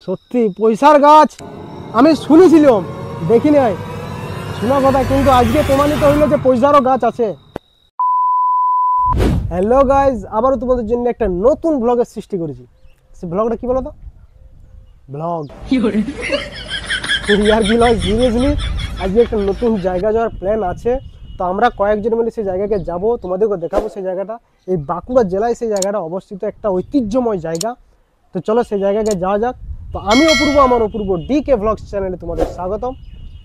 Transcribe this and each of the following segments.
সত্যি পয়সার গাছ আমি শুনেছিলাম, দেখি নাই, শোনা কথা, কিন্তু আজকে প্রমাণিত হইলো যে পয়সারও গাছ আছে। হ্যালো গাইজ, আবারও তোমাদের জন্য একটা নতুন ব্লগের সৃষ্টি করেছি। সে ব্লগটা কি বলো তো? ব্লগ ইয়ার কি নয়, সিরিয়াসলি আজকে একটা নতুন জায়গা যাওয়ার প্ল্যান আছে। তো আমরা কয়েকজন মিলে সেই জায়গাকে যাব, তোমাদেরকে দেখাবো সেই জায়গাটা। এই বাঁকুড়া জেলায় সেই জায়গাটা অবস্থিত, একটা ঐতিহ্যময় জায়গা। তো চলো সেই জায়গাকে যাওয়া যাক। তো আমি অপূর্ব, আমার অপূর্ব ডিকে ভ্লগস চ্যানেলে তোমাদের স্বাগতম।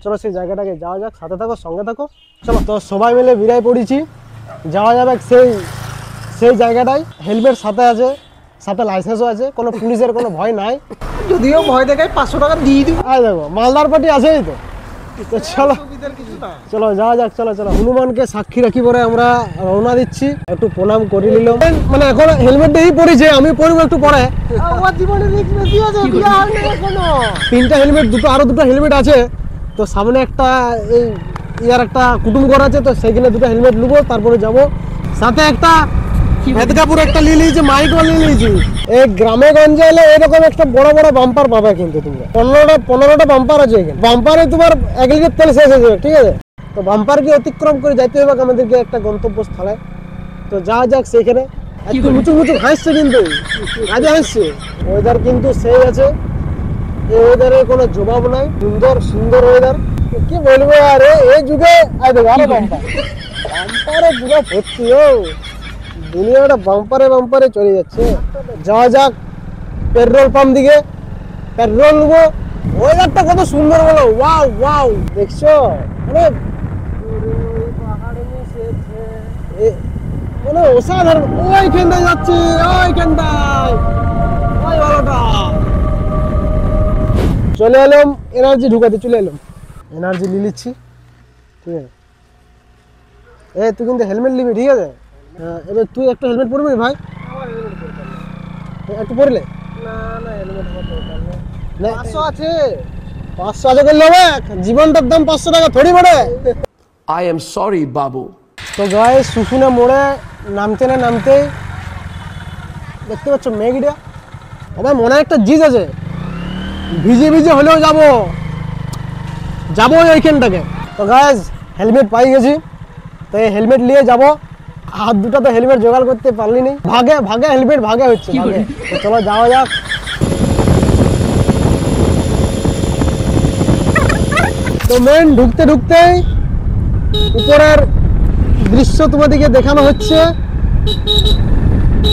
চলো সেই জায়গাটাকে যাওয়া যাক, সাথে থাকো, সঙ্গে থাকো। চলো তো সবাই মিলে বিদায় পড়েছি, যাওয়া যাবে সেই জায়গাটায়। হেলমেট সাথে আছে, সাথে লাইসেন্সও আছে, কোনো পুলিশের কোনো ভয় নাই। যদিও ভয় দেখায় 500 টাকা দিয়ে দিব। আর দেখো মালদার পার্টি আছেই তো। তো চলো চলো যাওয়া যাক, চলো চলো। হনুমানকে সাক্ষী রাখি পরে আমরা রওনা দিচ্ছি। একটু প্রণাম করে নিলাম, মানে এখন হেলমেট দিয়েই পড়েছে, আমি পরবো একটু পরে। আমার জীবনে রিস্ক বেশি আছে, বিয়া হয়নি এখনো। তিনটা হেলমেট, আরো দুটো হেলমেট আছে। তো সামনে একটা এই ইয়ার একটা কুটুম ঘর আছে, তো সেইখানে দুটো হেলমেট নেবো, তারপরে যাব। সাথে একটা মেদকাপুর একটা নিয়ে নিয়েছি, মাইকও নিয়ে নিয়েছি। এই গ্রামে গঞ্জে এলে এরকম একটা বড় বড় বাম্পার পাবে, কিন্তু তোমরা 15টা বাম্পার আছে এখানে। বাম্পারে তোমার 1 লিটার তেল শেষ হয়ে যাবে, ঠিক আছে? তো বাম্পারকে অতিক্রম করে যাইতে হবে আমাদেরকে একটা গন্তব্যস্থলে। তো যাওয়া যাক সেইখানে। একটু মুচু মুচু হাসছে, কিন্তু আজে হাসছে। ওয়েদার কিন্তু সেই আছে, এই ওয়েদারে কোনো জবাব নাই। সুন্দর সুন্দর ওয়েদার, কি বলবো। আর এই যুগে আরো বাম্পারে পুরো ভর্তি। ও দুনিয়াটা বাম্পারে চলে যাচ্ছে। যাওয়া যাক পেট্রোল পাম্প দিকে, পেট্রোল নেবো। ওয়েদারটা কত সুন্দর বলো, ওয়াও ওয়াও, দেখছো? মানে মানে অসাধারণ। ওইখানটায় যাচ্ছি, ওইখানটায়, ওই ভালোটা। চলে এলাম এনার্জি ঢুকাতে, চলে এলাম এনার্জি নিয়ে নিচ্ছি, ঠিক আছে? তুই কিন্তু হেলমেট নিবি, ঠিক আছে? হ্যাঁ, এবার তুই একটা হেলমেট পরবি ভাই? একটু পরলে না না, হেলমেট আমার দরকার নেই। 500 আছে, 500 আছে করলে হবে? জীবনটার দাম 500 টাকা থোড়ি পড়ে। I am sorry, Babu. তো গাইস, শুশুনা মোড়ে নামতে না নামতেই দেখতে পাচ্ছ মেঘটা। আমার মনে একটা জিজ আছে, ভিজে ভিজে হলেও যাবো ওইখানটাকে। তো গাইস, হেলমেট পাই গেছি, তো এই হেলমেট নিয়ে যাবো। হাত দুটো তো হেলমেট জোগাড় করতে পারলি নি, ভাগে হেলমেট ভাগে হচ্ছে ভাগে। তো চলো যাওয়া যাক। তো মেন ঢুকতে ঢুকতেই উপরের দৃশ্য তোমাদেরকে দেখানো হচ্ছে,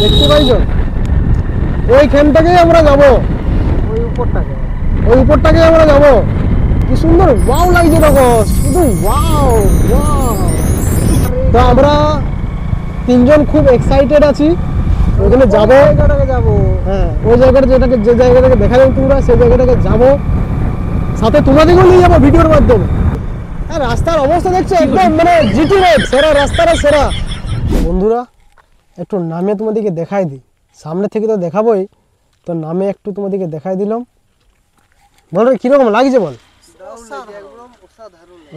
দেখতে পাইছো? ওইখানটাকেই আমরা যাবো, ওই উপরটাকে আমরা যাবো। কি সুন্দর ওয়াও লাগছে, দেখো শুধু ওয়াও ওয়াও। তো আমরা 3 জন খুব এক্সাইটেড আছি, ওখানে যাবো। হ্যাঁ, ওই জায়গাটা যে জায়গাটাকে দেখা যাবে তোমরা, সেই জায়গাটাকে যাবো। সাথে তোমাদেরকেও নিয়ে যাবো ভিডিওর মাধ্যমে। আর রাস্তার অবস্থা দেখছো, একদম মানে জিটি রোড, সেরা রাস্তাটা সেরা। বন্ধুরা, একটু নামে তোমাদেরকে দেখাই দিই, সামনে থেকে তো দেখাবোই, তো নামে একটু তোমাদেরকে দেখাই দিলাম। বল কিরকম লাগছে বল?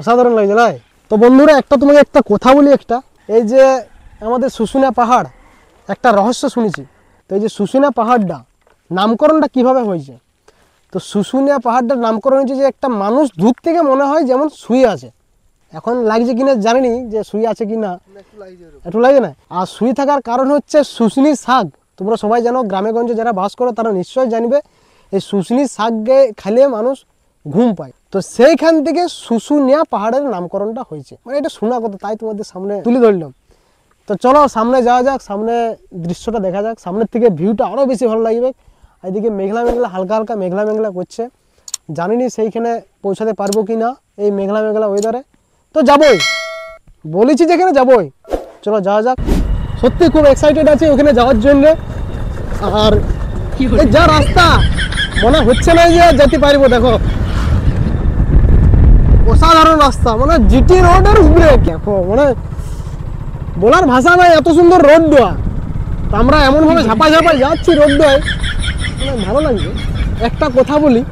অসাধারণ লাগছে না? তো বন্ধুরা, তোমাকে একটা কথা বলি। এই যে আমাদের শুশুনিয়া পাহাড়, একটা রহস্য শুনেছি। তো এই যে শুশুনিয়া পাহাড়টা নামকরণটা কিভাবে হয়েছে? তো শুশুনিয়া পাহাড়টার নামকরণ হয়েছে যে একটা মানুষ দূর থেকে মনে হয় যেমন শুয়ে আছে। এখন লাগছে কিনা জানিনি যে শুয়ে আছে কিনা, একটু লাগে না। আর শুয়ে থাকার কারণ হচ্ছে শুশুনির শাক। তোমরা সবাই জানো, গ্রামে গঞ্জে যারা বাস করো তারা নিশ্চয়ই জানবে, এই শুশুনির শাক খেলে মানুষ ঘুম পায়। তো সেইখান থেকে শুশুনিয়া পাহাড়ের নামকরণটা হয়েছে, মানে এটা শোনা কথা, তাই তোমাদের সামনে তুলে ধরলাম। তো চলো সামনে যাওয়া যাক, সামনে দৃশ্যটা দেখা যাক। সামনের থেকে ভিউটা আরও বেশি ভালো লাগবে। এদিকে মেঘলা হালকা হালকা মেঘলা করছে, জানিনি সেইখানে পৌঁছাতে পারবো কি না এই মেঘলা ওয়েদারে। তো যাবোই, বলেছি যেখানে যাবোই। চলো যাওয়া যাক, সত্যি খুব এক্সাইটেড আছি ওখানে যাওয়ার জন্য। আর যা রাস্তা, মনে হচ্ছে না যে যেতে পারবো। দেখো অসাধারণ রাস্তা, মানে জিটি রোডের উপরে, দেখো মানে বলার ভাষা নাই, এত সুন্দর রোড দেওয়া। তো আমরা এমনভাবে ঝাপাই যাচ্ছি রোড দেওয়ায়, ভালো লাগছে। একটা কথা বলি,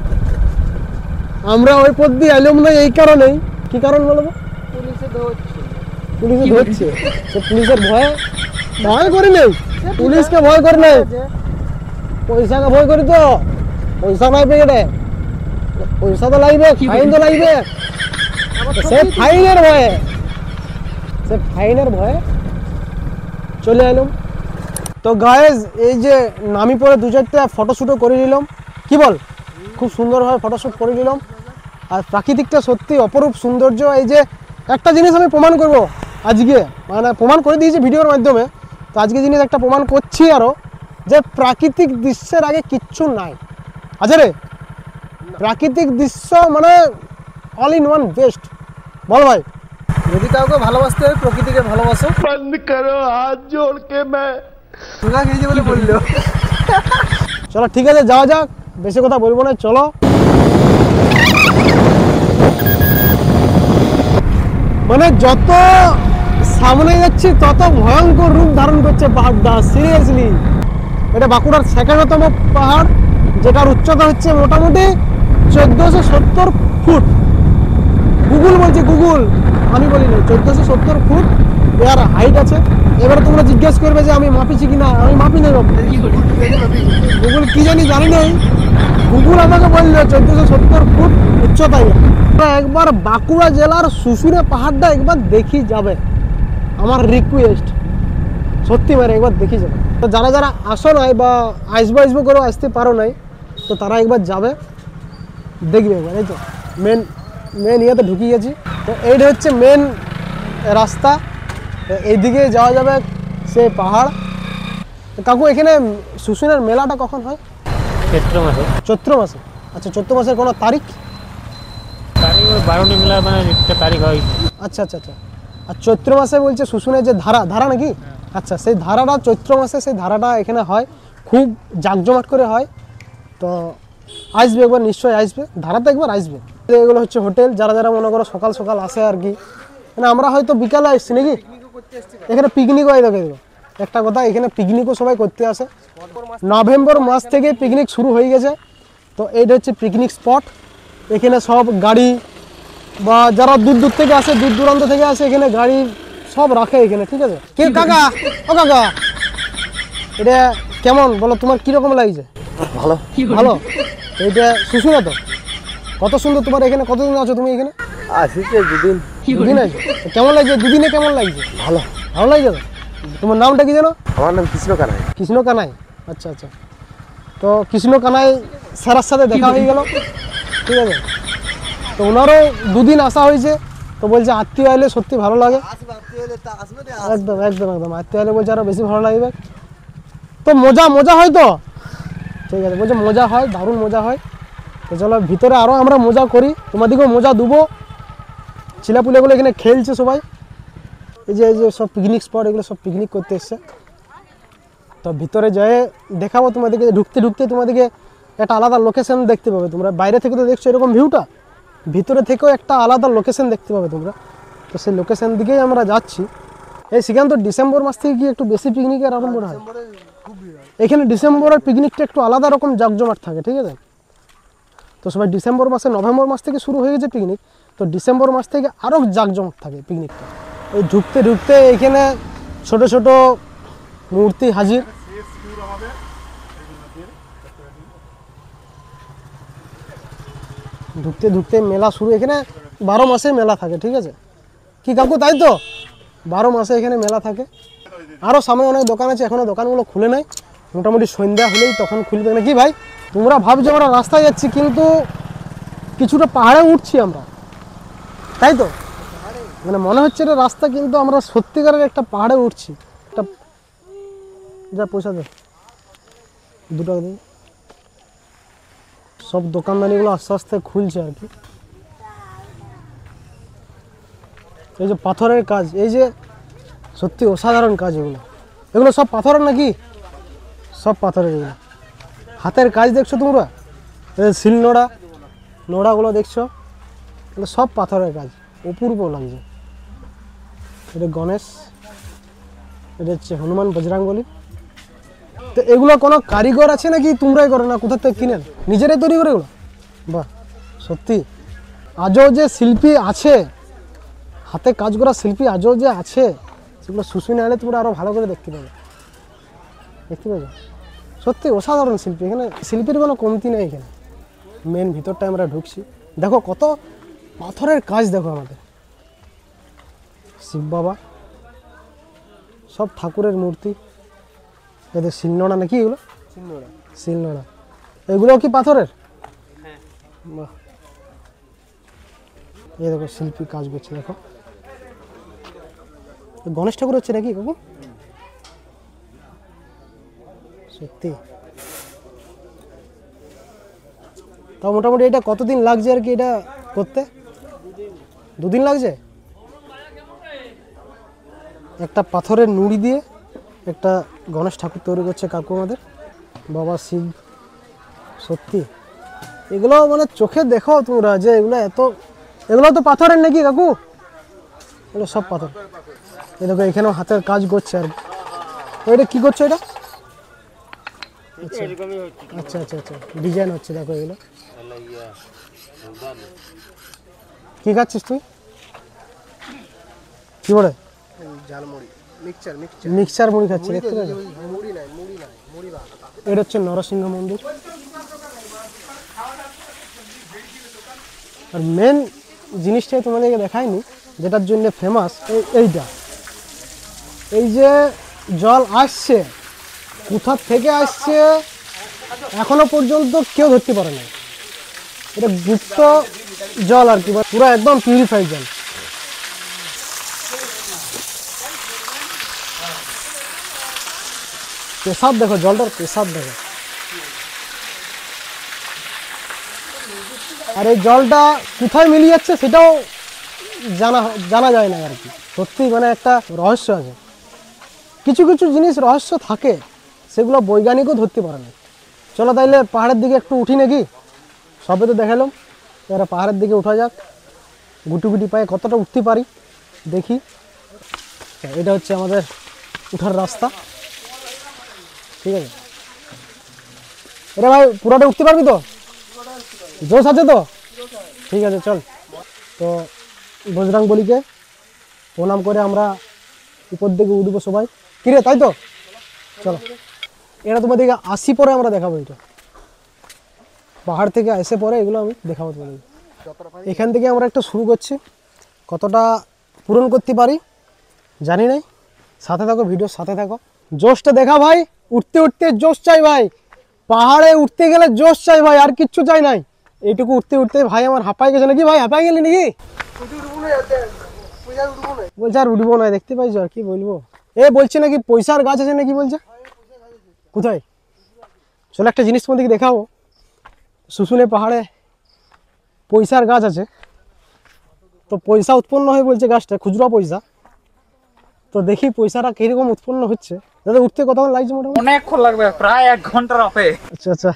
আমরা ওই পথ দিয়ে এলাম না এই কারণেই। কি কারণ বলবো? পুলিশে ধরছে। সে পুলিশের ভয় করি নেই, পুলিশকে ভয় করে নেই, পয়সাকে ভয় করি। তো পয়সা নাই পেকেটে, পয়সা তো লাগবে, ফাইন তো লাগবে। সে ফাইনের ভয়ে চলে এলাম। তো গায়েস এই যে নামি পরে 2-4টা ফটোশ্যুটও করে নিলাম, কি বল, খুব সুন্দরভাবে ফটোশ্যুট করে নিলাম। আর প্রাকৃতিকটা সত্যি অপরূপ সৌন্দর্য। এই যে একটা জিনিস আমি প্রমাণ করব আজকে, মানে প্রমাণ করে দিয়েছি ভিডিওর মাধ্যমে, তো আজকে জিনিস একটা প্রমাণ করছি আরও, যে প্রাকৃতিক দৃশ্যের আগে কিচ্ছু নাই। আচ্ছা রে, প্রাকৃতিক দৃশ্য মানে অল ইন ওয়ান বেস্ট। বল ভাই। যদি কাউকে ভালোবাসতে হয় প্রকৃতিকে ভালোবাসো। बंद करो हाथ जोड़ के मैं সোজা খেয়েছে বলে বললো। চলো ঠিক আছে, যাওয়া যাক, বেশি কথা বলবো না, চলো। মানে যত সামনে যাচ্ছি তত ভয়ঙ্কর রূপ ধারণ করছে পাহাড়টা, সিরিয়াসলি। এটা বাঁকুড়ার 2nd-তম পাহাড়, যেটার উচ্চতা হচ্ছে মোটামুটি 1470 ফুট। গুগল বলছে, গুগল, আমি বলিনি, 1470 ফুট এর হাইট আছে। এবারে তোমরা জিজ্ঞেস করবে যে আমি মাপিছি কিনা, আমি মাপি নেই। গুগল কি জানি নাই, গুগল আমাকে বললো 1470 ফুট উচ্চতায়। একবার বাঁকুড়া জেলার শুশুনিয়া পাহাড়টা একবার দেখি যাবে, আমার রিকোয়েস্ট, সত্যি মানে একবার দেখি যাবে। তো যারা যারা আসো নাই বা আসবো করেও আসতে পারো নাই, তো তারা একবার যাবে, দেখবে একবার। এই তো মেন ইয়েতে ঢুকে গেছি। তো এইটা হচ্ছে মেন রাস্তা, এইদিকে যাওয়া যাবে সে পাহাড়। তো কাকু এখানে শুশুনিয়ার মেলাটা কখন হয়? চৈত্র মাসে। আচ্ছা, চৈত্র মাসের কোনো তারিখ? তারিখ ওই 12টি মেলা, মানে একটা তারিখ হয়। আচ্ছা। আর চৈত্র মাসে বলছে শুশুনিয়ার যে ধারা নাকি? আচ্ছা, সেই ধারাটা চৈত্র মাসে, সেই ধারাটা এখানে হয়, খুব জাঁকজমাট করে হয়। তো আসবে একবার, নিশ্চয়ই আসবে, ধারাতে একবার আসবে। এগুলো হচ্ছে হোটেল, যারা যারা মনে করো সকাল সকাল আসে আর কি। মানে আমরা হয়তো বিকালে আসছি নাকি, এখানে পিকনিকও হয়। দেখো একটা কথা, এখানে পিকনিকও সবাই করতে আসে। নভেম্বর মাস থেকে পিকনিক শুরু হয়ে গেছে। তো এইটা হচ্ছে পিকনিক স্পট। এখানে সব গাড়ি বা যারা দূর থেকে আসে, দূর দূরান্ত থেকে আসে, এখানে গাড়ি সব রাখে এখানে, ঠিক আছে। কে কাকা, ও কাকা, এটা কেমন বলো, তোমার কিরকম লাগছে? ভালো। ভালো। এইটা শুশুনিয়া তো কত সুন্দর। তোমার এখানে কতদিন আছো তুমি এখানে? আসিছে 2 দিন। 2 দিন আছো? তো কেমন লাগছে 2 দিনে, কেমন লাগছে? ভালো। ভালো লাগছে তো? তোমার নামটা কি জানো? আমার নাম কৃষ্ণ কানাই। কৃষ্ণ কানাই। আচ্ছা। তো কৃষ্ণ কানাই স্যারের সাথে দেখা হয়ে গেল, ঠিক আছে। তো ওনারও 2 দিন আসা হয়েছে। তো বলছে আত্মীয় এলে সত্যি ভালো লাগে। একদম আত্মীয় এলে বলছে আরও বেশি ভালো লাগবে। তো মজা হয় তো, ঠিক আছে। বলছে মজা হয়, দারুণ মজা হয়। তো চলো ভিতরে আরও আমরা মজা করি, তোমাদেরকেও মজা দেবো। ছেলেপুলেগুলো এখানে খেলছে সবাই। এই যে সব পিকনিক স্পট, এগুলো সব পিকনিক করতে এসছে। তো ভিতরে যেয়ে দেখাবো তোমাদেরকে। ঢুকতে তোমাদেরকে একটা আলাদা লোকেশন দেখতে পাবে তোমরা। বাইরে থেকে তো দেখছো এরকম ভিউটা, ভিতরে থেকেও একটা আলাদা লোকেশন দেখতে পাবে তোমরা। তো সেই লোকেশন দিকেই আমরা যাচ্ছি। এই সেখানে তো ডিসেম্বর মাস থেকে কি একটু বেশি পিকনিকের আরম্ভ হয়। এখানে ডিসেম্বরের পিকনিকটা একটু আলাদা রকম জাঁকজমাট থাকে, ঠিক আছে। তো সবাই ডিসেম্বর মাসে, নভেম্বর মাস থেকে শুরু হয়ে গেছে পিকনিক, তো ডিসেম্বর মাস থেকে আরও জাঁকজমাট থাকে পিকনিকটা। এই ঢুকতে এখানে ছোট ছোট মূর্তি হাজির। ঢুকতে মেলা শুরু। এখানে 12 মাসে মেলা থাকে, ঠিক আছে কি কাকু, তাই তো? 12 মাসে এখানে মেলা থাকে। আরও সামনে অনেক দোকান আছে, এখনও দোকানগুলো খুলে নাই। মোটামুটি সন্ধ্যা হলেই তখন খুলবে নাকি। ভাই তোমরা ভাবছো আমরা রাস্তায় যাচ্ছি, কিন্তু কিছুটা পাহাড়ে উঠছি আমরা, তাই তো? মানে মনে হচ্ছে এটা রাস্তা, কিন্তু আমরা সত্যিকারের একটা পাহাড়ে উঠছি। একটা যা পয়সা দে, 2 টাকা দিন। সব দোকানদানিগুলো আস্তে আস্তে খুলছে আর কি। এই যে পাথরের কাজ, এই যে সত্যি অসাধারণ কাজ। এগুলো সব পাথরের নাকি? সব পাথরের। এগুলো হাতের কাজ দেখছো তোমরা, শিল নোড়াগুলো দেখছো, এগুলো সব পাথরের কাজ, অপূর্ব লাগছে। এটা গণেশ, এটা হচ্ছে হনুমান বজরাঙ্গলী। তো এগুলো কোনো কারিগর আছে নাকি তোমরাই করো না, কোথা থেকে কিনেন? নিজেরাই তৈরি করে এগুলো? বাহ, সত্যি আজও যে শিল্পী আছে, হাতে কাজ করা শিল্পী আজও যে আছে, সেগুলো শুশুনিয়া এলে তোমরা আরও ভালো করে দেখতে পাবে। সত্যি অসাধারণ শিল্পী। এখানে শিল্পীর কোনো কমতি নেই এখানে। মেন ভিতরটা আমরা ঢুকছি। দেখো কত পাথরের কাজ, দেখো আমাদের শিব বাবা, সব ঠাকুরের মূর্তি, এদের শিলনোড়া নাকি এগুলো, শিলনোড়া, এগুলো কি পাথরের? বাহ, এই দেখো শিল্পী কাজ করছে, দেখো গণেশ ঠাকুর হচ্ছে নাকি কাকু? সত্যি। তা মোটামুটি এটা কতদিন লাগছে আর কি এটা করতে? 2 দিন লাগছে। একটা পাথরের নুড়ি দিয়ে একটা গণেশ ঠাকুর তৈরি করছে কাকু আমাদের, বাবা শিব। সত্যি এগুলো মানে চোখে দেখো তোমরা যে এগুলো তো পাথরের নাকি কাকু? এগুলো সব পাথর। এই দেখো এখানেও হাতের কাজ করছে আর কি। এটা কি করছে এটা? আচ্ছা আচ্ছা আচ্ছা, ডিজাইন হচ্ছে দেখো এগুলো। কি খাচ্ছিস তুই? কি বলে? ঝালমুড়ি, মিক্সচার মিক্সচার মুড়ি খাচ্ছি, দেখতে পাচ্ছি। মুড়ি নাই, মুড়ি বানানো। এটা হচ্ছে নরসিংহ মন্দির। আর মেন জিনিসটাই তোমাদেরকে দেখায়নি, যেটার জন্য ফেমাস এইটা। এই যে জল আসছে, কোথা থেকে আসছে এখনো পর্যন্ত কেউ ধরতে পারে না। এটা গুপ্ত জল আর কি, পুরো একদম পিউরিফাইড জল। পেশাব দেখো, জলটার পেশাব দেখো। আর এই জলটা কোথায় মিলিয়ে যাচ্ছে সেটাও জানা যায় না আর কি। সত্যি মানে একটা রহস্য আছে, কিছু কিছু জিনিস রহস্য থাকে, সেগুলো বৈজ্ঞানিকও ধরতে পারে না। চলো তাইলে পাহাড়ের দিকে একটু উঠি নাকি? সবে তো দেখালাম, এবার পাহাড়ের দিকে উঠা যাক। গুটি গুটি পায়ে কতটা উঠতে পারি দেখি। এটা হচ্ছে আমাদের উঠার রাস্তা, ঠিক আছে। এরে ভাই পুরোটা উঠতে পারবি তো? জোশ আছে তো? ঠিক আছে চল। তো বজরং বলিকে প্রণাম করে আমরা উপর দিকে উঠবো সবাই। কিরে তাই তো? চলো, এটা তোমাদেরকে আসি পরে আমরা দেখাবো। এটা পাহাড় থেকে এসে পরে এগুলো আমি দেখাবো তোমাদেরকে। এখান থেকে আমরা একটা শুরু করছি, কতটা পূরণ করতে পারি জানি নাই। সাথে থাকো, ভিডিওর সাথে থাকো। জোশটা দেখা ভাই, উঠতে উঠতে জোশ চাই ভাই। পাহাড়ে উঠতে গেলে জোশ চাই ভাই, আর কিচ্ছু চাই নাই। এইটুকু উঠতে উঠতে ভাই আমার হাঁপাই গেছে নাকি? ভাই হাঁপাই গেলি নাকি? বলছে আর উঠবো না, দেখতে পাইছো আর কি বলবো। এ বলছে নাকি পয়সার গাছ আছে নাকি বলছে। কোথায়? চলো একটা জিনিস তোমাদেরকে দেখাবো। শুশুনে পাহাড়ে পয়সার গাছ আছে, তো পয়সা উৎপন্ন হয় বলছে গাছটা, খুচরা পয়সা। তো দেখি পয়সাটা কিরকম উৎপন্ন হচ্ছে। দাদা উঠতে কতক্ষণ লাগছে মোটামুটি? অনেকক্ষণ লাগবে, প্রায় 1 ঘন্টার হবে। আচ্ছা আচ্ছা,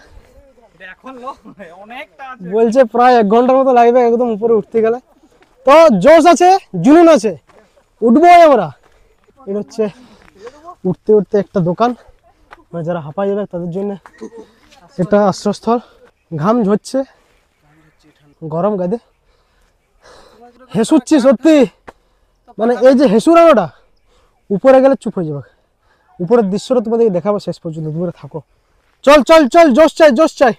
এখন অনেকটা বলছে প্রায় 1 ঘন্টার মতো লাগবে একদম উপরে উঠতে গেলে। তো জোশ আছে, জুনুন আছে, উঠবো আমরা। এটা হচ্ছে উঠতে উঠতে একটা দোকান, মানে যারা হাঁপাই যাবে তাদের জন্য একটা আশ্রয়স্থল। ঘাম ঝরছে, গরম গাদে হেসুচ্ছি সত্যি। মানে এই যে হেসুরানোটা, উপরে গেলে চুপ হয়ে যাবে। উপরের দৃশ্যটা তোমাদেরকে দেখাবো শেষ পর্যন্ত, দূরে থাকো। চল চল চল, জোশ চাই জোশ চাই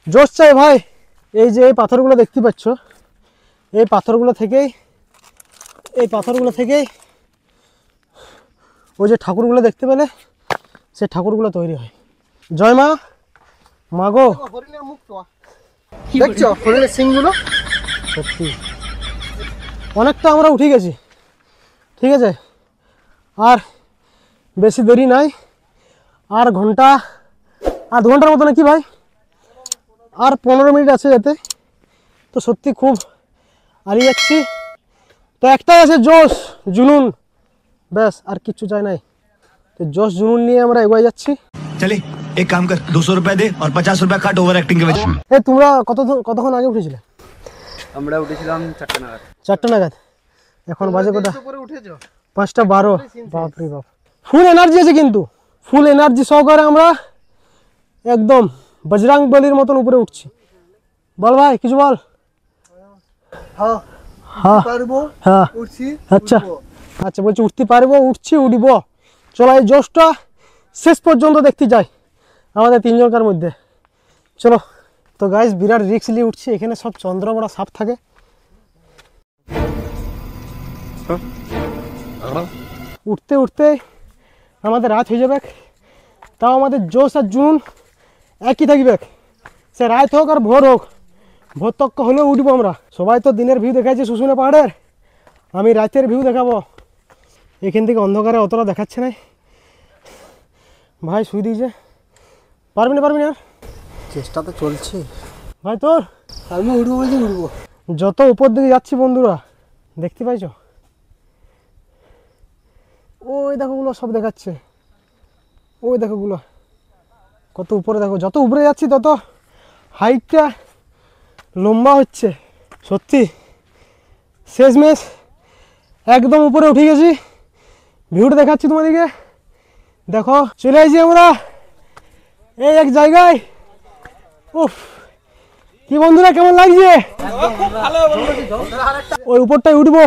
জোশ চাই ভাই। এই যে এই পাথরগুলো দেখতে পাচ্ছ, এই পাথরগুলো থেকেই ওই যে ঠাকুরগুলো দেখতে পেলে, সেই ঠাকুরগুলো তৈরি হয়। জয় মা, মাগো। হরিণের মুখ তো দেখছো, হরিণের সিংগুলো। সত্যি অনেকটা আমরা উঠে গেছি, ঠিক আছে। আর বেশি দেরি নাই, আর আধ ঘন্টার মতো নাকি ভাই, আর 15 মিনিট আছে যেতে। তো সত্যি খুব হারিয়ে যাচ্ছি। তো একটাই আছে জোশ জুনুন, ব্যাস আর কিচ্ছু চাই নাই। তো জোশ জুনুন নিয়ে আমরা এগিয়ে যাচ্ছি। चले एक काम कर 200 रुपए दे और 50 रुपए काट ओवर एक्टिंग के वजह। এই তোমরা কতক্ষণ আগে উঠেছিলে? আমরা উঠেছিলাম 4টা নাগাদ। 4টা নাগাদ। এখন বাজে কটা? উপরে উঠেছো? 5:12। বাপরে বাপ, ফুল এনার্জি আছে কিন্তু, ফুল এনার্জি সহকারে আমরা একদম বজরং বলির মতন উপরে উঠছি। বল ভাই কিছু বল। হ্যাঁ হ্যাঁ পারবো, হ্যাঁ উঠছি। আচ্ছা আচ্ছা, বলছি উঠতে পারবো, উঠছি, উঠব। চলো এই জোশটা শেষ পর্যন্ত দেখতে যাই আমাদের 3 জনকার মধ্যে। চলো তো গাইস বিরাট রিস্ক নিয়ে উঠছি, এখানে সব চন্দ্রবড়া সাপ থাকে। উঠতে উঠতে আমাদের রাত হয়ে যাবে, তাও আমাদের জোশ আর জুন একই থাকবে, সে রাত হোক আর ভোর হোক, ভোর তক হলেও উঠবো আমরা। সবাই তো দিনের ভিউ দেখাচ্ছে শুশুনিয়া পাহাড়ের, আমি রাতের ভিউ দেখাবো। এখান থেকে অন্ধকারে অতটা দেখাচ্ছে না ভাই, শুই দিয়েছে। পারবি না আর চেষ্টা তো চলছে ভাই তোর, আমি উঠবো বলছি উঠবো। যত উপর দিকে যাচ্ছি বন্ধুরা, দেখতে পাইছো ওই দেখো গুলো সব দেখাচ্ছে, ওই দেখো গুলো কত উপরে, দেখো যত উপরে যাচ্ছি তত হাইটটা লম্বা হচ্ছে। সত্যি শেষমেশ একদম উপরে উঠে গেছি, ভিউটা দেখাচ্ছি তোমাদেরকে। দেখো চলে আসছি আমরা এই এক জায়গায়। উফ কি বন্ধুরা কেমন লাগছে? ওই উপরটায় উঠবো,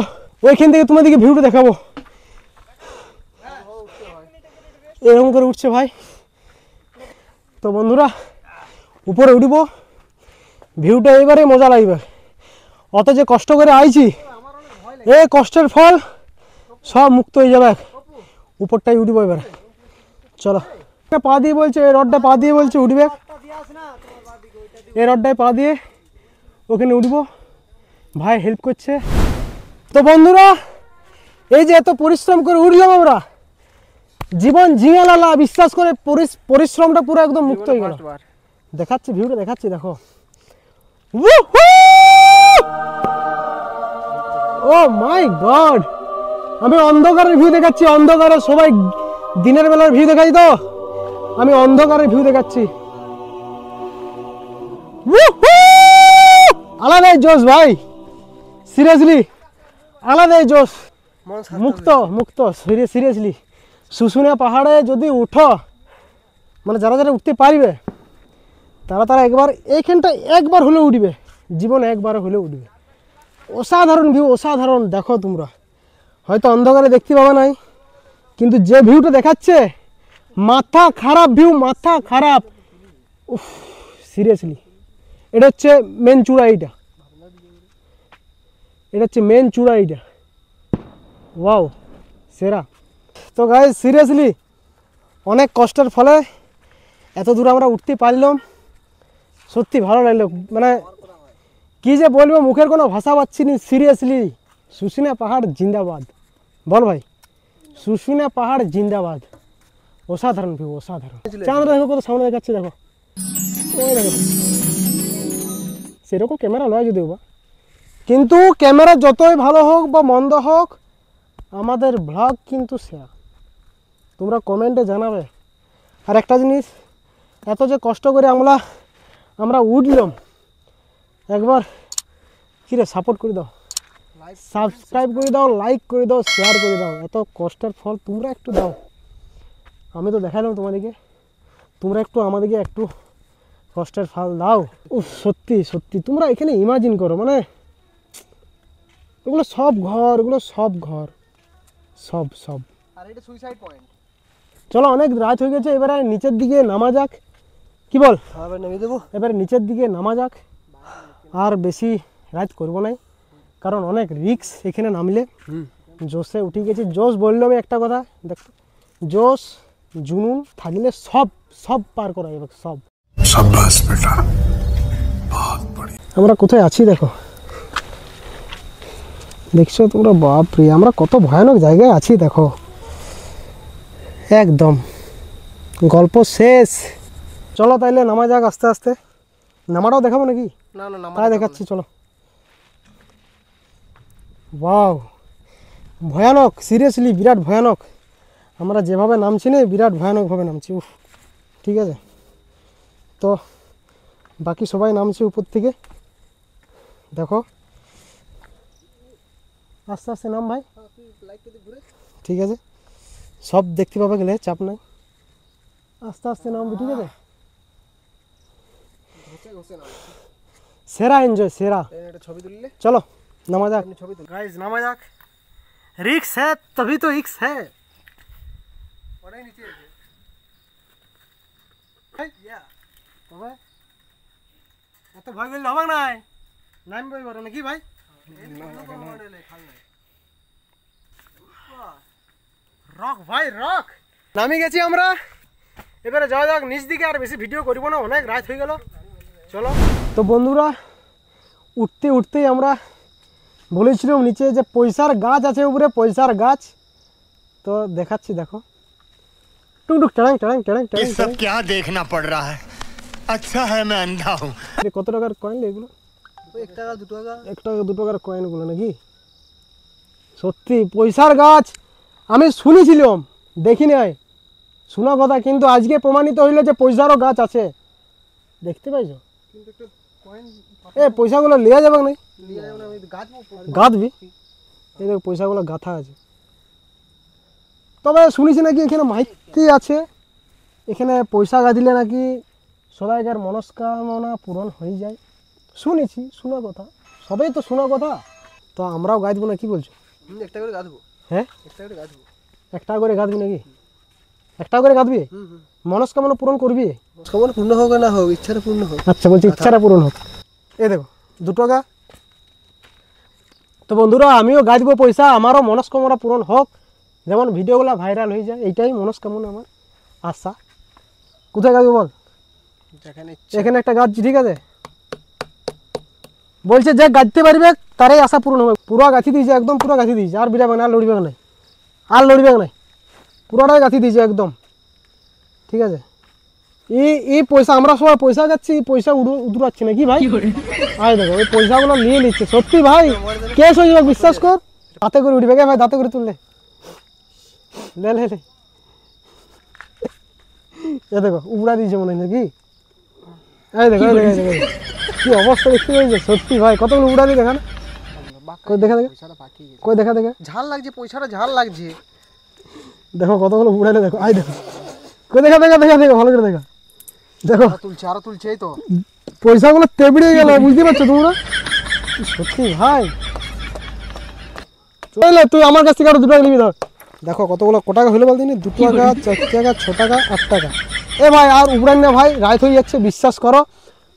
ওইখান থেকে তোমাদেরকে ভিউটা দেখাবো। এরকম করে উঠছে ভাই। তো বন্ধুরা উপরে উঠবো, ভিউটা এবারে মজা লাগবে। অত যে কষ্ট করে আইছি, এই কষ্টের ফল সব মুক্ত হয়ে যাবে। উপরটাই উঠবো এবারে, চলো। পা দিয়ে বলছে, এই রডটা পা দিয়ে বলছে উঠবে, এই রডটায় পা দিয়ে ওখানে উঠবো, ভাই হেল্প করছে। তো বন্ধুরা এই যে এত পরিশ্রম করে উঠলাম আমরা, জীবন ঝিঙে লালা, বিশ্বাস করে পরিশ্রমটা পুরো একদম মুক্ত হয়ে গেল। দেখাচ্ছি ভিউটা দেখাচ্ছি, দেখো। ও মাই গড, আমি অন্ধকারের ভিউ দেখাচ্ছি। অন্ধকারে সবাই দিনের বেলার ভিউ দেখাই, তো আমি অন্ধকারের ভিউ দেখাচ্ছি। আলাদাই জোশ ভাই, সিরিয়াসলি আলাদাই জোশ। মুক্ত মুক্ত সিরিয়াসলি শুশুনিয়া পাহাড়ে যদি উঠো, মানে যারা যারা উঠতে পারবে তারা একবার এইখানটা একবার হলে উঠবে, জীবনে একবার হলে উঠবে। অসাধারণ ভিউ, অসাধারণ। দেখো তোমরা হয়তো অন্ধকারে দেখতে পাবে নাই, কিন্তু যে ভিউটা দেখাচ্ছে মাথা খারাপ ভিউ, মাথা খারাপ। উফ সিরিয়াসলি এটা হচ্ছে মেন চূড়া, এটা হচ্ছে মেন চূড়া, এইটা ওয়াও সেরা। তো গাইস সিরিয়াসলি অনেক কষ্টের ফলে এত দূর আমরা উঠতে পারলাম, সত্যি ভালো লাগলো। মানে কি যে বলবো, মুখের কোনো ভাষা পাচ্ছি না। সিরিয়াসলি শুশুনিয়া পাহাড় জিন্দাবাদ, বল ভাই, শুশুনিয়া পাহাড় জিন্দাবাদ। অসাধারণ ভিউ, অসাধারণ। চাঁদ দেখো কত সামনে দেখাচ্ছে, দেখো ওই দেখো। সেরকম ক্যামেরা নয় যদিও বা, কিন্তু ক্যামেরা যতই ভালো হোক বা মন্দ হোক, আমাদের ব্লগ কিন্তু সেরা। তোমরা কমেন্টে জানাবে। আর একটা জিনিস, এত যে কষ্ট করে আমরা উঠলাম, একবার কিরে সাপোর্ট করে দাও, সাবস্ক্রাইব করে দাও, লাইক করে দাও, শেয়ার করে দাও। এত কষ্টের ফল তোমরা একটু দাও। আমি তো দেখালাম তোমাদেরকে, তোমরা একটু আমাদেরকে একটু কষ্টের ফল দাও। ও সত্যি সত্যি তোমরা এখানে ইমাজিন করো, মানে এগুলো সব ঘর, এগুলো সব ঘর, সব সব। আর এটা সুইসাইড পয়েন্ট। চলো অনেক রাত হয়ে গেছে, এবারে নিচের দিকে নামা যাক, কি বল? আবার নেমে দেবো। এবারে নিচের দিকে নামা যাক, আর বেশি রাত করবো নাই, কারণ অনেক রিস্ক এখানে নামলে। জোশে উঠে গেছি। জোশ বললো আমি একটা কথা, দেখ জোশ জুনুন থাকলে সব সব পার করা যাবে, সব। शाबाश बेटा, बहुत बढ़िया। আমরা কোথায় আছি দেখো, দেখছো তোমরা? বাপরে আমরা কত ভয়ানক জায়গায় আছি দেখো। একদম গল্প শেষ। চলো তাইলে নামা যাক আস্তে আস্তে। নামাটাও দেখাবো নাকি? না না তাই দেখাচ্ছি, চলো। ওয়াও ভয়ানক, সিরিয়াসলি বিরাট ভয়ানক। আমরা যেভাবে নামছি না, বিরাট ভয়ানকভাবে নামছি। উফ ঠিক আছে, তো বাকি সবাই নামছে উপর থেকে, দেখো আস্তে আস্তে নাম ভাই, ঠিক আছে? সব দেখতে পাবে গেলে চাপ নাই, আস্তে আস্তে নামবে, ঠিক আছে? সেরা এনজয়, সেরা। এটা ছবি তুললে চলো নামা যাক। ছবি তুল। गाइस नामा जाक। रिक्स है तभी तो रिक्स है। ওটাই নিচে আছে। तबे এত ভয় করলে হবে নাই, নামবে এবারে নাকি ভাই? রক ভাই রক, নামি গেছি আমরা। এবারে যাওয়া যাক নিচ দিকে, আর বেশি ভিডিও করবো না, অনেক রাত হয়ে গেল। চলো। তো বন্ধুরা, উঠতে উঠতেই আমরা বলেছিলাম নিচে যে পয়সার গাছ আছে, উপরে পয়সার গাছ। তো দেখাচ্ছি, দেখো টুকটুক টাড়াং টাড়াং টাড়াং টাড়াং। सब क्या देखना पड़ रहा है? अच्छा है मैं अंधा हूँ। কত টাকার কয়েন এগুলো? 1 টাকা 2 টাকা 1 টাকা 2 টাকার কয়েনগুলো নাকি? সত্যি পয়সার গাছ আমি শুনেছিলাম, দেখি নাই, শোনা কথা, কিন্তু আজকে প্রমাণিত হইলো যে পয়সারও গাছ আছে। দেখতে পাইছো? কিন্তু একটা কয়েন এ পয়সাগুলো লিয়া যাবে না? নিয়ে যাবো না, আমি গাছবো। গাঁথবি? এই দেখো পয়সাগুলো গাঁথা আছে। তবে শুনেছি নাকি এখানে মাইতি আছে, এখানে পয়সা গাঁথলে নাকি সবাইকার মনস্কামনা পূরণ হয়ে যায়। শুনেছি, শোনা কথা, সবাই তো শোনা কথা। তো আমরাও গাঁথবো না, কি বলছো? 1 টাকা করে গাছবো। হ্যাঁ, 1 টাকা করে গাছবো। 1 টাকা করে গাঁথবি নাকি? 1 টাকা করে গাঁথবি? মনস্কামনা পূরণ করবি? সবার পূর্ণ হোক না হোক, ইচ্ছাটা পূর্ণ হোক। আচ্ছা, বলছি ইচ্ছাটা পূরণ হোক। এই দেখো 2 টাকা। তো বন্ধুরা, আমিও গাঁথবো পয়সা, আমারও মনস্কামনা পূরণ হোক, যেমন ভিডিওগুলো ভাইরাল হয়ে যায়, এইটাই মনস্কামনা আমার আশা। কোথায় গাঁথবো বল? যেখানে এখানে একটা গাছ, ঠিক আছে? বলছে যে গাঁথতে পারবে তারাই আশা পূরণ হবে। পুরো গাঁথি দিয়েছে, একদম পুরো গাঁথি দিয়েছে, আর বিড়াবে না, আর লড়বে নাই, আর লড়বে নাই, পুরোটাই গাঁথি দিয়েছে একদম, ঠিক আছে? এই পয়সা আমরা সবাই পয়সা যাচ্ছি, এই পয়সা উড়াচ্ছি নাকি ভাই? আয় দেখো এই পয়সাগুলো নিয়ে নিচ্ছে, সত্যি ভাই কেস হয়ে যাবে, বিশ্বাস কর। দাঁতে করে উঠবে গে ভাই, দাঁতে করে তুললে লে লে লে। এ দেখো উড়া দিয়েছে মনে হয় নাকি? এই দেখো এই দেখো এই দেখো কি অবস্থা দেখতে পেয়েছে, সত্যি ভাই কতগুলো উড়া দিয়ে দেখা না? কই দেখা দেখা, পয়সাটা বাকি গেছে। কই দেখা দেখা, ঝাল লাগছে, পয়সাটা ঝাল লাগছে। দেখো কতগুলো উড়ালে, দেখো আই দেখো, কই দেখা দেখা দেখা দেখা, ভালো করে দেখা, দেখো আরো তুলছে এই তো। পয়সাগুলো তেবড়ে গেল, বুঝতে পারছো তোমরা? সত্যি ভাই, চলে তুই আমার কাছ থেকে আরো 2 টাকা নিবি। ধর দেখো কতগুলো, ক টাকা হলো বলতে 2 টাকা 4 টাকা 6 টাকা 8 টাকা। এ ভাই আর উবড়ান না ভাই, রাত হয়ে যাচ্ছে, বিশ্বাস করো।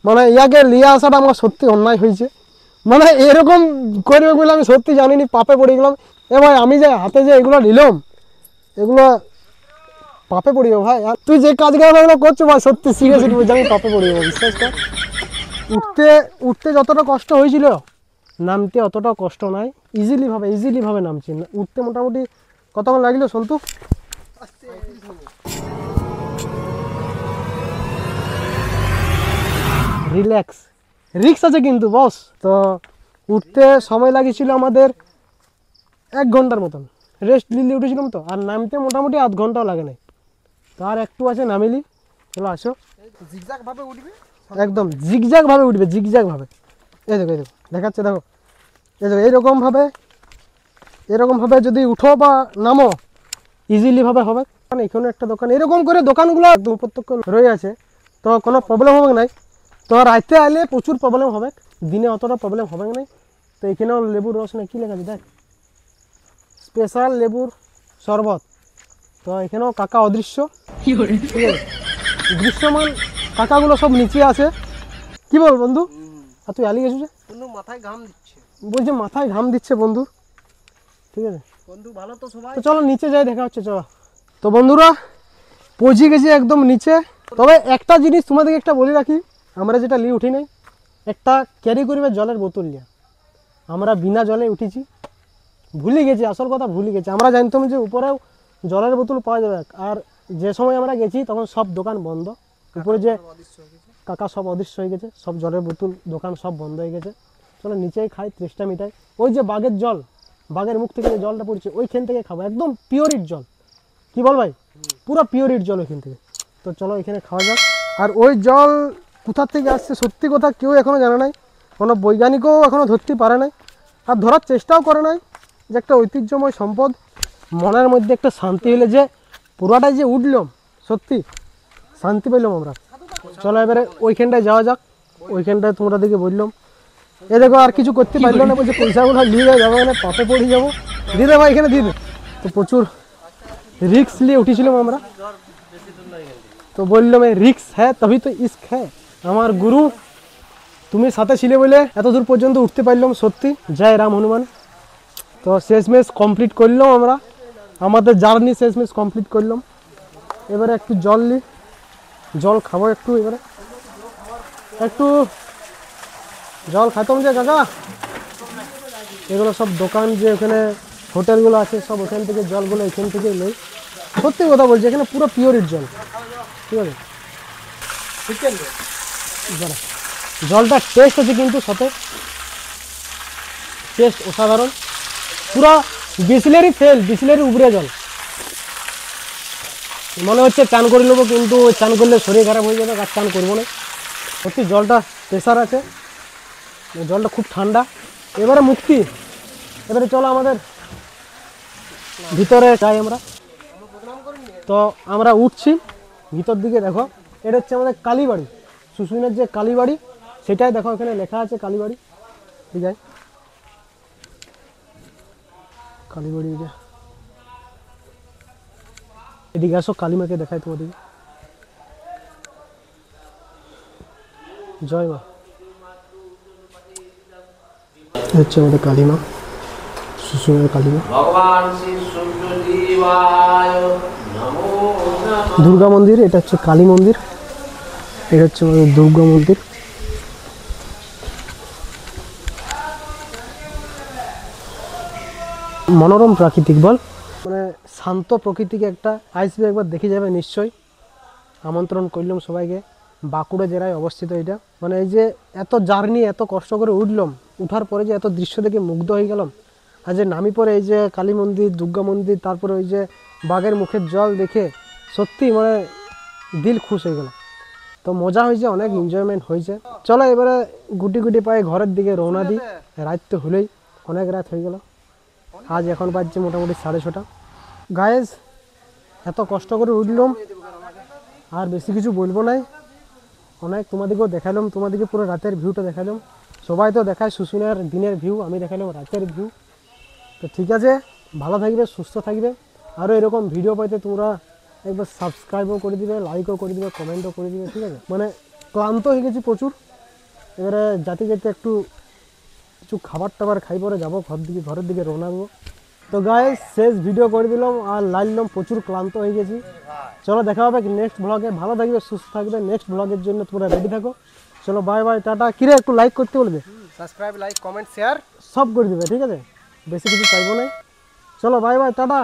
মানে ইয়াকে লিয়ে আসাটা আমার সত্যি অন্যায় হয়েছে, মানে এরকম করবে বলে আমি সত্যি জানিনি, পাপে পড়ে গেলাম। এ ভাই আমি যে হাতে যে এগুলো নিলাম, এগুলো পাপে পড়ে যাবো ভাই। আর তুই যে কাজগুলো করছো ভাই, সত্যি সিরিয়াসলি বলছি আমি পাপে পড়ে যাবো, বিশ্বাস কর। উঠতে যতটা কষ্ট হয়েছিল, নামতে অতটা কষ্ট নাই, ইজিলি ভাবে নামছি। উঠতে মোটামুটি কতক্ষণ লাগলো সন্তু? রিল্যাক্স, রিক্স আছে কিন্তু বস। তো উঠতে সময় লাগিয়েছিল আমাদের 1 ঘন্টার মতন, রেস্ট নিলে উঠেছিলাম তো। আর নামতে মোটামুটি 1/2 ঘন্টাও লাগে নাই। তো আর একটু আছে, নামিলি। চলো আসো, জিগজাগ ভাবে উঠবে। একদম জিগজ্যাগ ভাবে উঠবে, জিগজ্যাগ ভাবে। এই দেখো এই দেখো দেখাচ্ছে, দেখো এই দেখো এরকম ভাবে যদি উঠো বা নামো, ইজিলি ভাবে হবে। মানে এখানে একটা দোকান, এরকম করে দোকানগুলো একদম প্রত্যক্ষ রয়ে আছে, তো কোনো প্রবলেম হবে নাই। তো রাইতে আইলে প্রচুর প্রবলেম হবে, দিনে অতটা প্রবলেম হবে নাই। তো এখানেও লেবুর রস না কি লেখা আছে দেখ, স্পেশাল লেবুর শরবত। তো এখানেও কাকা অদৃশ্য, ঠিক আছে? দৃশ্যমান কাকাগুলো সব নিচে আছে। কি বল বন্ধু? আর তুই আলি গেছিস? বন্ধু মাথায় ঘাম দিচ্ছে। বলছে মাথায় ঘাম দিচ্ছে বন্ধু, ঠিক আছে? বন্ধু ভালো তো সবাই। তো চলো নিচে যাই, দেখা হচ্ছে, চলো। তো বন্ধুরা পৌঁছে গেছি একদম নিচে। তবে একটা জিনিস তোমাদেরকে একটা বলে রাখি, আমরা যেটা নিয়ে উঠি নাই, একটা ক্যারি করবে জলের বোতল নিয়ে। আমরা বিনা জলে উঠেছি, ভুলে গেছি, আসল কথা ভুলে গেছি। আমরা জানতাম যে উপরেও জলের বোতল পাওয়া যাবে, আর যে সময় আমরা গেছি তখন সব দোকান বন্ধ। উপরে যে কাকা সব অদৃশ্য হয়ে গেছে, সব জলের বোতল দোকান সব বন্ধ হয়ে গেছে। চলো নিচেই খাই, তৃষ্ণা মিটাই। ওই যে বাঘের জল, বাঘের মুখ থেকে যে জলটা পড়ছে ওইখান থেকে খাবো, একদম পিওরিট জল। কি বল ভাই, পুরো পিওরিট জল ওইখান থেকে। তো চলো এখানে খাওয়া যাক। আর ওই জল কোথা থেকে আসছে সত্যি কথা কেউ এখনও জানে নাই, কোনো বৈজ্ঞানিকও এখনও ধরতে পারে নাই, আর ধরার চেষ্টাও করে নাই। যে একটা ঐতিহ্যময় সম্পদ, মনের মধ্যে একটা শান্তি হলে যে পুরাটাই যে উঠলাম, সত্যি শান্তি পেলাম আমরা। চলো এবারে ওইখানটায় যাওয়া যাক, ওইখানটায় তোমরা দিকে বললাম। এ দেখো আর কিছু করতে পারলো না, বলছে পয়সাগুলো নিয়ে যাবো, মানে পাপে পড়ে যাবো। দিয়ে দে ভাই, এখানে দিয়ে দে। তো প্রচুর রিক্স নিয়ে উঠেছিলাম আমরা। তো বললাম এই রিক্স হ্যাঁ তभी तो इश्क है, আমার গুরু তুমি সাথে ছিলে বলে এত দূর পর্যন্ত উঠতে পারলাম, সত্যি জয় রাম হনুমান। তো শেষমেশ কমপ্লিট করলাম আমরা, আমাদের জার্নি শেষমেশ কমপ্লিট করলাম। এবারে একটু জল নিই, জল খাবো একটু, এবারে একটু জল খাইতাম যে কাকা। এগুলো সব দোকান যে ওখানে হোটেলগুলো আছে সব ওখান থেকে জলগুলো এখান থেকে নেই। সত্যি কথা বলছি, এখানে পুরো পিওরির জল, ঠিক আছে। দাঁড়া, জলটা টেস্ট আছে কিন্তু সাথে টেস্ট অসাধারণ, পুরো বিসলেরি ফেল, বিসলেরি উপরে জল। মনে হচ্ছে চান করে নেবো, কিন্তু চান করলে শরীর খারাপ হয়ে যাবে, আর চান করবো না। সত্যি জলটা প্রেশার আছে, জলটা খুব ঠান্ডা। এবারে মুক্তি, এবারে চলো আমাদের ভিতরে যাই আমরা। তো আমরা উঠছি ভিতর দিকে, দেখো এটা হচ্ছে আমাদের কালীবাড়ি, শুশুনের যে কালীবাড়ি সেটাই দেখো এখানে লেখা আছে কালীবাড়ি, ঠিক আছে। কালীবাড়ি এটা, এদিকে আসো, কালীমাকে দেখায় তোমাদেরকে। জয় মা, হচ্ছে আমাদের কালীমা, শুশুনের কালীমা। দুর্গা মন্দির, এটা হচ্ছে কালী মন্দির, এটা হচ্ছে আমাদের দুর্গা মন্দির। মনোরম প্রাকৃতিক বল, মানে শান্ত প্রকৃতিকে একটা আসবে, একবার দেখে যাবে নিশ্চয়ই। আমন্ত্রণ করলাম সবাইকে। বাঁকুড়া জেলায় অবস্থিত এটা, মানে এই যে এত জার্নি, এত কষ্ট করে উঠলাম, উঠার পরে যে এত দৃশ্য দেখে মুগ্ধ হয়ে গেলাম। আর যে নামি পরে এই যে কালী মন্দির, দুর্গা মন্দির, তারপরে ওই যে বাঘের মুখের জল দেখে সত্যি মানে দিল খুশ হয়ে গেল। তো মজা হয়েছে, অনেক এনজয়মেন্ট হয়েছে। চলো এবারে গুটি গুটি পায়ে ঘরের দিকে রওনা দিই, রাত তো হলেই, অনেক রাত হয়ে গেল। আজ এখন বাজছে মোটামুটি 6:30। গায়েস এত কষ্ট করে উঠলাম, আর বেশি কিছু বলবো নাই, অনেক তোমাদেরকেও দেখালাম, তোমাদেরকে পুরো রাতের ভিউটা দেখালাম। সবাই তো দেখায় শুশুনের দিনের ভিউ, আমি দেখালাম রাতের ভিউ। তো ঠিক আছে, ভালো থাকবে, সুস্থ থাকবে। আরও এরকম ভিডিও পাইতে তোমরা একবার সাবস্ক্রাইবও করে দিবে, লাইকও করে দিবে, কমেন্টও করে দিবে, ঠিক আছে। মানে ক্লান্ত হয়ে গেছি প্রচুর, এবারে যাতে যেতে একটু কিছু খাবার টাবার খাই পরে যাবো ঘরের দিকে রওনা দেবো। তো গাইস শেষ ভিডিও করে দিলাম আর লাইলাম, প্রচুর ক্লান্ত হয়ে গেছি। চলো দেখা হবে নেক্সট ব্লগে, ভালো থাকবে, সুস্থ থাকবে। নেক্সট ব্লগের জন্য তোমরা রেডি থাকো। চলো বাই বাই, টাটা। কিরে একটু লাইক করতে বলবে, সাবস্ক্রাইব, লাইক, কমেন্ট, শেয়ার সব করে দিবে, ঠিক আছে, বেশি কিছু চাইবো না। চলো বাই বাই, টাটা।